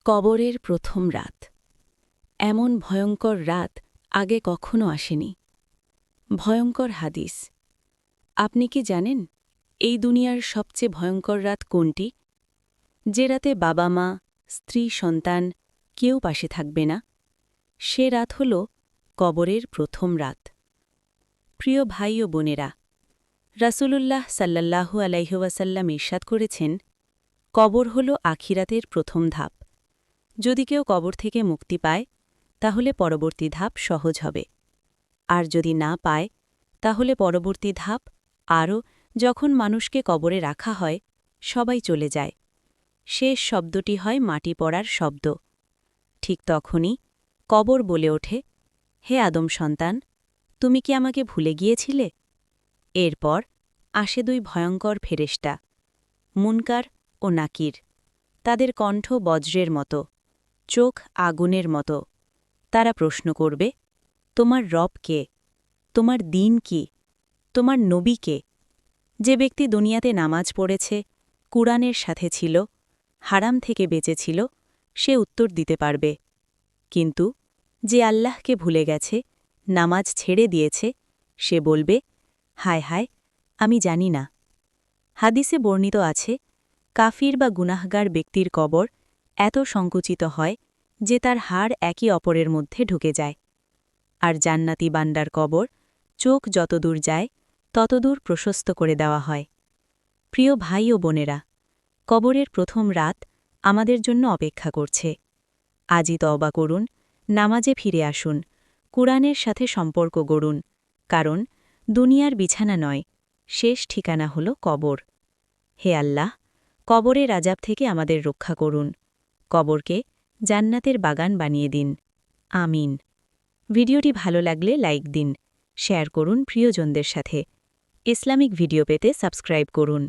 কবরের প্রথম রাত। এমন ভয়ঙ্কর রাত আগে কখনো আসেনি। ভয়ঙ্কর হাদিস। আপনি কি জানেন এই দুনিয়ার সবচেয়ে ভয়ঙ্কর রাত কোনটি? যে রাতে বাবা মা, স্ত্রী, সন্তান কেউ পাশে থাকবে না। সে রাত হল কবরের প্রথম রাত। প্রিয় ভাই ও বোনেরা, রাসূলুল্লাহ সাল্লাল্লাহু আলাইহি ওয়াসাল্লাম ইরশাদ করেছেন, কবর হল আখিরাতের প্রথম ধাপ। যদি কেউ কবর থেকে মুক্তি পায় তাহলে পরবর্তী ধাপ সহজ হবে, আর যদি না পায় তাহলে পরবর্তী ধাপ আরও। যখন মানুষকে কবরে রাখা হয় সবাই চলে যায়, শেষ শব্দটি হয় মাটি পড়ার শব্দ। ঠিক তখনই কবর বলে ওঠে, হে আদম সন্তান, তুমি কি আমাকে ভুলে গিয়েছিলে? এরপর আসে দুই ভয়ঙ্কর ফেরেশতা, মুনকার ও নাকির। তাদের কণ্ঠ বজ্রের মতো, চোখ আগুনের মতো। তারা প্রশ্ন করবে, তোমার রব কে? তোমার দিন কি? তোমার নবী কে? যে ব্যক্তি দুনিয়াতে নামাজ পড়েছে, কুরআনের সাথে ছিল, হারাম থেকে বেঁচেছিল, সে উত্তর দিতে পারবে। কিন্তু যে আল্লাহকে ভুলে গেছে, নামাজ ছেড়ে দিয়েছে, সে বলবে, হায় হায়, আমি জানি না। হাদিসে বর্ণিত আছে, কাফির বা গুনাহগার ব্যক্তির কবর এত সংকুচিত হয় যে তার হাড় একে অপরের মধ্যে ঢুকে যায়। আর জান্নাতি বান্দার কবর চোখ যতদূর যায় ততদূর প্রশস্ত করে দেওয়া হয়। প্রিয় ভাই ও বোনেরা, কবরের প্রথম রাত আমাদের জন্য অপেক্ষা করছে। আজই তওবা করুন, নামাজে ফিরে আসুন, কুরআনের সাথে সম্পর্ক গড়ুন, কারণ দুনিয়ার বিছানা নয়, শেষ ঠিকানা হল কবর। হে আল্লাহ, কবরের আযাব থেকে আমাদের রক্ষা করুন, কবরকে জান্নাতের বাগান বানিয়ে দিন। আমিন। ভিডিওটি ভালো লাগলে লাইক দিন, শেয়ার করুন প্রিয়জনদের সাথে। ইসলামিক ভিডিও পেতে সাবস্ক্রাইব করুন।